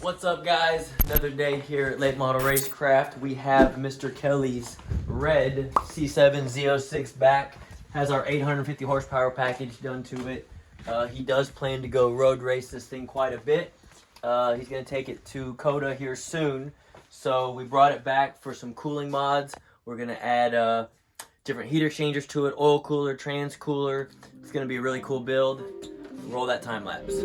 What's up, guys? Another day here at Late Model Racecraft. We have Mr. Kelly's red C7Z06 back. Has our 850 horsepower package done to it. He does plan to go road race this thing quite a bit. He's going to take it to Cota here soon. So we brought it back for some cooling mods. We're going to add different heat exchangers to it, oil cooler, trans cooler. It's going to be a really cool build. Roll that time lapse.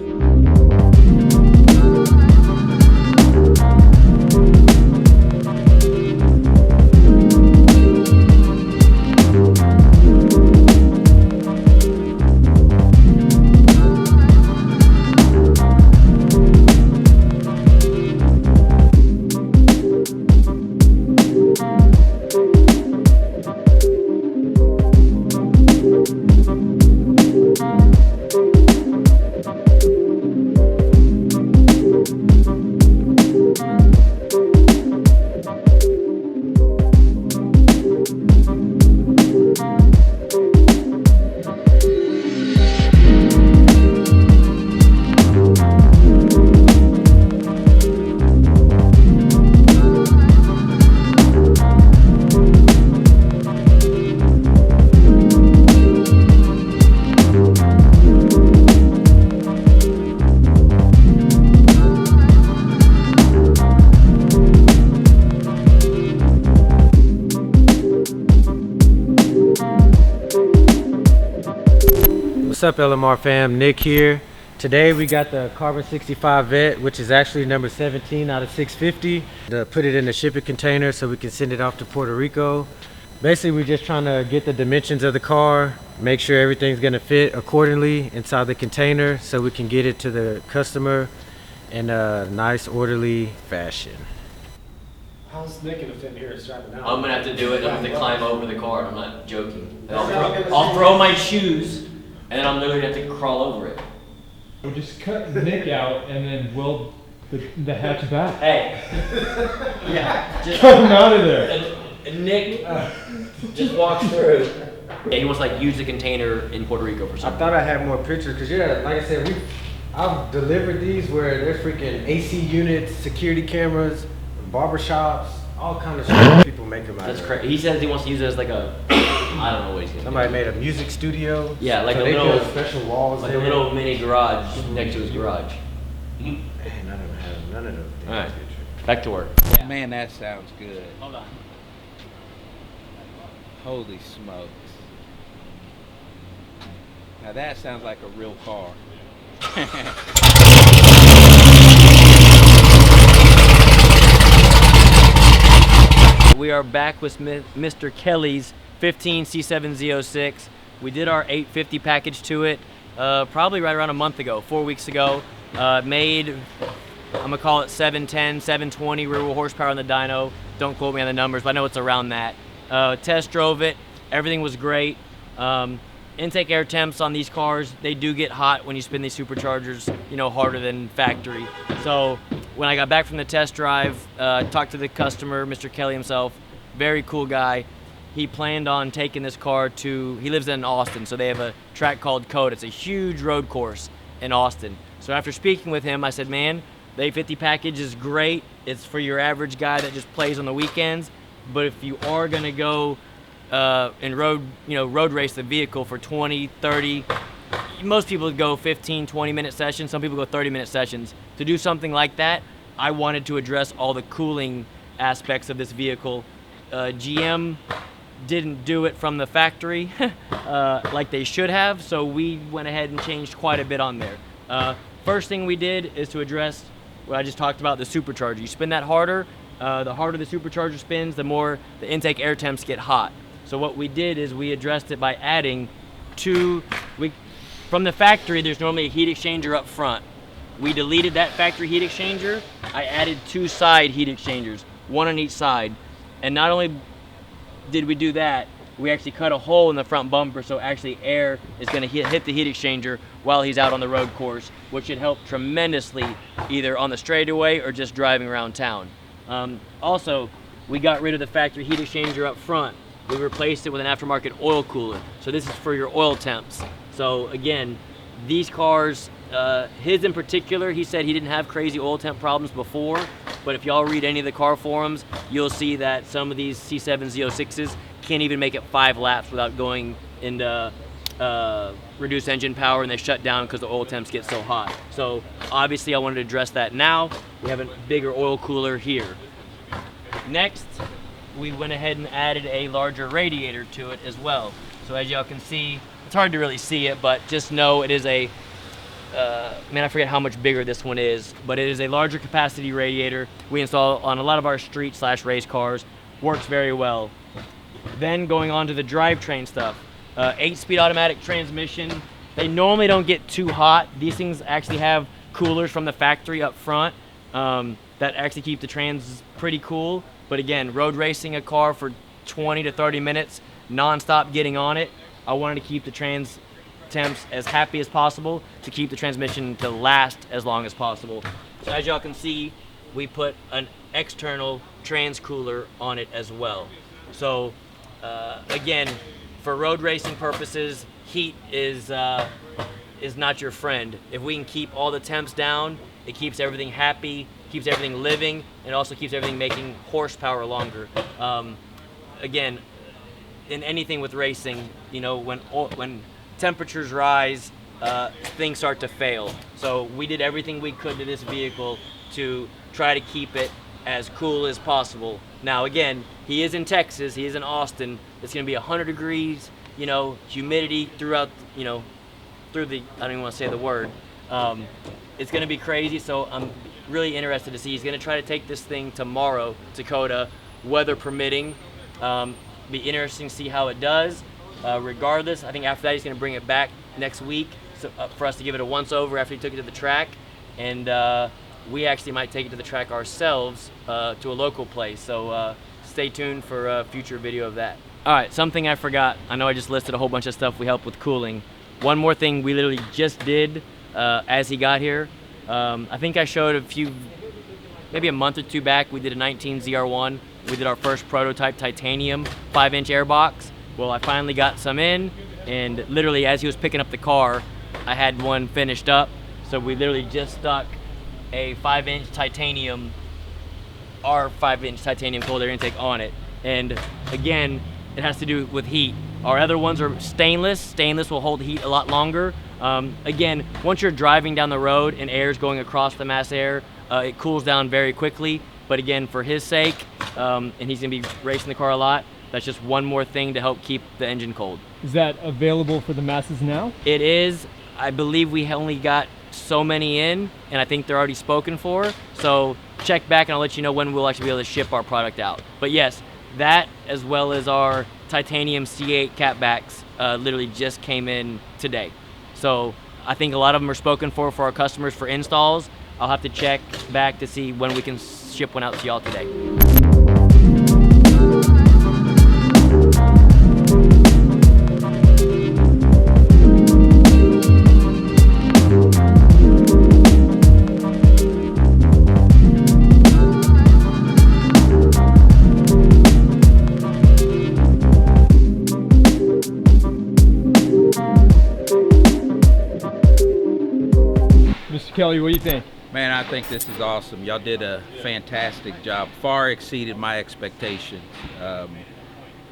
What's up, LMR fam? Nick here. Today we got the Carbon 65 Vet, which is actually number 17 out of 650. To put it in a shipping container so we can send it off to Puerto Rico. Basically, we're just trying to get the dimensions of the car, make sure everything's gonna fit accordingly inside the container so we can get it to the customer in a nice, orderly fashion. How's Nick gonna fit in here? It's driving out. I'm going to have to do it. I'm going to have to climb over the car. I'm not joking. I'll throw my shoes, and then I'm literally going to have to crawl over it. We'll just cut Nick out and then weld the hatch back. Hey. Yeah. Just Cut him out of there. and Nick just walks through. Yeah, he wants to like use the container in Puerto Rico for I something. thought I had more pictures because, yeah, like I said, I've delivered these where there's freaking AC units, security cameras, barbershops, all kind of shit people make them out That's of. crazy. He says he wants to use it as like a, I don't know what he's going to do. Somebody made a music studio. Yeah, like so a they little, build special walls like there. a little mini garage next to his garage. Man, none of them have none of them. All right, back to work. Yeah. Man, that sounds good. Hold on. Holy smokes. Now that sounds like a real car. We are back with Mr. Kelly's 15 C7Z06. We did our 850 package to it probably right around a month ago, 4 weeks ago. Made, I'm gonna call it 710, 720 rear wheel horsepower on the dyno. Don't quote me on the numbers, but I know it's around that. Test drove it, everything was great. Intake air temps on these cars, they do get hot when you spin these superchargers, you know, harder than factory. So when I got back from the test drive, talked to the customer, Mr. Kelly himself, very cool guy. He planned on taking this car to, he lives in Austin, so they have a track called Cota. It's a huge road course in Austin. So after speaking with him, I said, man, the 850 package is great. It's for your average guy that just plays on the weekends. But if you are gonna go and road race the vehicle for 20, 30, most people go 15, 20-minute sessions. Some people go 30-minute sessions. To do something like that, I wanted to address all the cooling aspects of this vehicle. GM didn't do it from the factory like they should have, so we went ahead and changed quite a bit on there. First thing we did is to address what I just talked about, the supercharger. You spin that harder, the harder the supercharger spins, the more the intake air temps get hot. So what we did is we addressed it by adding two from the factory, there's normally a heat exchanger up front. We deleted that factory heat exchanger. I added 2 side heat exchangers, 1 on each side. And not only did we do that, we actually cut a hole in the front bumper so actually air is going to hit the heat exchanger while he's out on the road course, which should help tremendously either on the straightaway or just driving around town. Also, we got rid of the factory heat exchanger up front. We replaced it with an aftermarket oil cooler. So this is for your oil temps. So again, these cars, his in particular, he said he didn't have crazy oil temp problems before, but if y'all read any of the car forums, you'll see that some of these C7 Z06s can't even make it 5 laps without going into reduced engine power, and they shut down because the oil temps get so hot. So obviously I wanted to address that now. We have a bigger oil cooler here. Next, we went ahead and added a larger radiator to it as well. So as y'all can see, it's hard to really see it, but just know it is a, man, I forget how much bigger this one is, but it is a larger capacity radiator. We install on a lot of our street/race cars. Works very well. Then going on to the drivetrain stuff. 8-speed automatic transmission. They normally don't get too hot. These things actually have coolers from the factory up front that actually keep the trans pretty cool. But again, road racing a car for 20 to 30 minutes, non-stop getting on it, I wanted to keep the trans temps as happy as possible to keep the transmission to last as long as possible. So as y'all can see, we put an external trans cooler on it as well. So again, for road racing purposes, heat is not your friend. If we can keep all the temps down, it keeps everything happy, keeps everything living, and also keeps everything making horsepower longer. Again, in anything with racing, you know, when temperatures rise, things start to fail. So we did everything we could to this vehicle to try to keep it as cool as possible. Now again, he is in Texas, he is in Austin. It's gonna be 100 degrees, you know, humidity throughout, you know, through the, I don't even want to say the word. It's gonna be crazy, so I'm really interested to see. He's gonna try to take this thing tomorrow to Cota, weather permitting. Be interesting to see how it does. Regardless, I think after that he's gonna bring it back next week so, for us to give it a once over after he took it to the track. And we actually might take it to the track ourselves to a local place. So stay tuned for a future video of that. All right, something I forgot. I know I just listed a whole bunch of stuff we help with cooling. One more thing we literally just did as he got here. I think I showed maybe a month or 2 back, we did a 19 ZR1. We did our first prototype titanium 5-inch airbox. Well, I finally got some in, and literally as he was picking up the car, I had one finished up. So we literally just stuck a 5-inch titanium, our 5-inch titanium cold air intake on it. And again, it has to do with heat. Our other ones are stainless. Stainless will hold heat a lot longer. Again, once you're driving down the road and air is going across the mass air, it cools down very quickly. But again, for his sake, and he's gonna be racing the car a lot, that's just one more thing to help keep the engine cold. Is that available for the masses now? It is. I believe we only got so many in, and I think they're already spoken for. So check back and I'll let you know when we'll actually be able to ship our product out. But yes, that as well as our titanium C8 catbacks literally just came in today. So I think a lot of them are spoken for our customers for installs. I'll have to check back to see when we can ship one out to y'all today. Mr. Kelly, what do you think? Man, I think this is awesome. Y'all did a fantastic job. Far exceeded my expectations.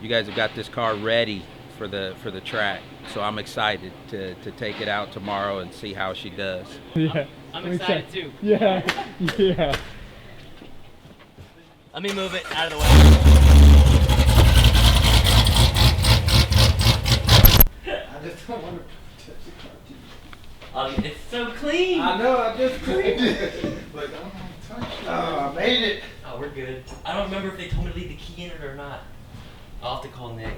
You guys have got this car ready for the track, so I'm excited to take it out tomorrow and see how she does. Yeah, I'm excited too. Yeah, yeah. Let me move it out of the way. I just don't want to touch the car too much. It's so clean. I know, I just cleaned it. Like, I don't want to touch it. Oh, I made it. Oh, we're good. I don't remember if they told me to leave the key in it or not. I'll have to call Nick.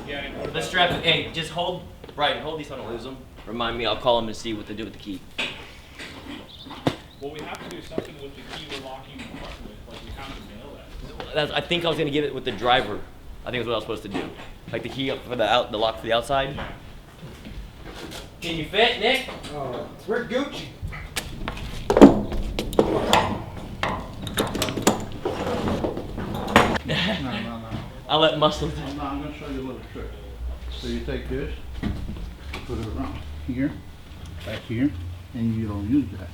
Yeah. Let's strap it. Hey, just hold Brian, hold these so I don't lose them. Remind me, I'll call them and see what to do with the key. Well, we have to do something with the key we're locking the front with. Like, we have to nail that. I think I was gonna give it with the driver. I think that's what I was supposed to do. Like the key up for the lock for the outside. Can you fit, Nick? Oh, we're Gucci. No. I'll let Muscle do. No, I'm going to show you a little trick. So you take this, put it around here, back here, and you don't use that.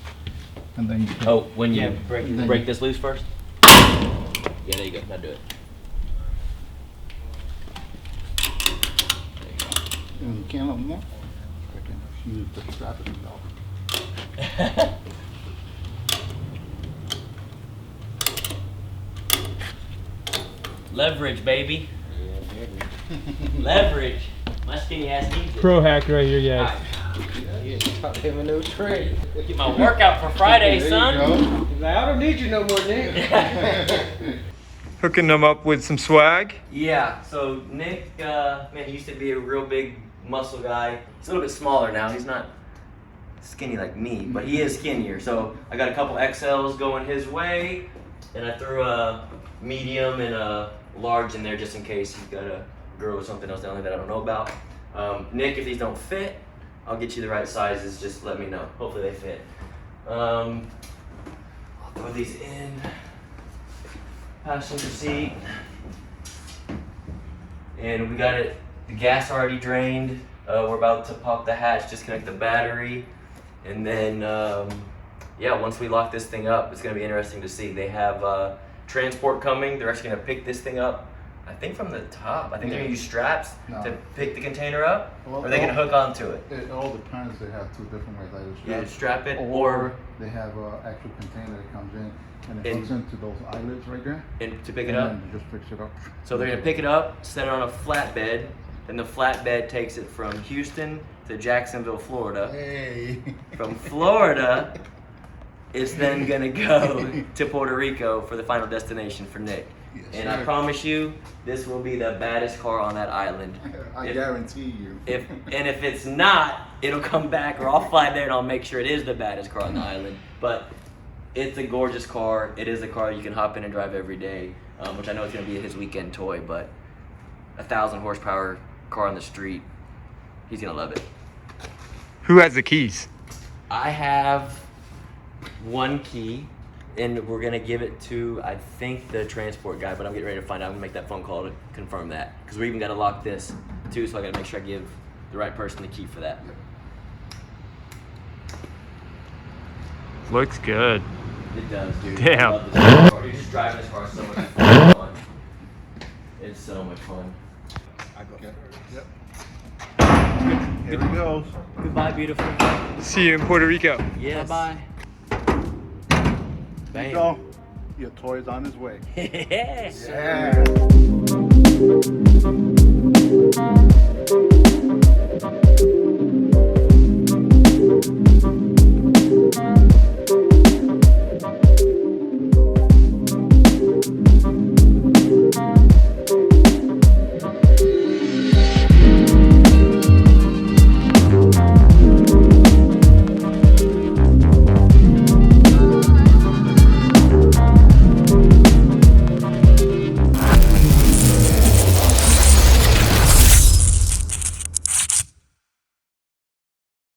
And then you take Oh, when you break break this loose first? Yeah, there you go. Now do it. and you can't let more. I can use the strap itself. Leverage, baby. Leverage. My skinny ass needs it. Pro hack right here, guys. You taught him a new trade. Get my workout for Friday, son. He's like, I don't need you no more, Nick. Hooking them up with some swag. Yeah, so Nick, man, he used to be a real big muscle guy. He's a little bit smaller now. He's not skinny like me, but he is skinnier. So I got a couple XLs going his way, and I threw a medium and a large in there just in case he's got a girl or something else down there that I don't know about. Nick, if these don't fit, I'll get you the right sizes. Just let me know. Hopefully they fit. I'll throw these in. Passenger seat. And we got it, the gas already drained. We're about to pop the hatch, disconnect the battery. And then, yeah, once we lock this thing up, it's gonna be interesting to see. They have transport coming. They're actually gonna pick this thing up, I think from the top. I think they're gonna use straps to pick the container up, or they're gonna hook onto it. It all depends. They have two different ways. Yeah, strap it, or they have an actual container that comes in and it hooks into those eyelets right there. And to pick it up? And then you just fix it up. So they're gonna pick it up, set it on a flatbed, then the flatbed takes it from Houston to Jacksonville, Florida. Hey. From Florida, it's then gonna go to Puerto Rico for the final destination for Nick. Yes, and I sir. promise you, this will be the baddest car on that island. I guarantee you. If it's not, it'll come back, or I'll fly there and I'll make sure it is the baddest car on the island. But it's a gorgeous car. It is a car you can hop in and drive every day, which I know is gonna be his weekend toy. But 1,000 horsepower car on the street, he's gonna love it. Who has the keys? I have one key, and we're gonna give it to, I think, the transport guy, but I'm getting ready to find out. I'm gonna make that phone call to confirm that, because we even gotta lock this too, so I gotta make sure I give the right person the key for that. Looks good. It does, dude. Damn. I love this car. Dude, just driving this car is so much fun. It's so much fun. Yep. Here he goes. Goodbye, beautiful. See you in Puerto Rico. Yes. Bye. Bam. Go. Your toy's on his way. Yes. Yeah.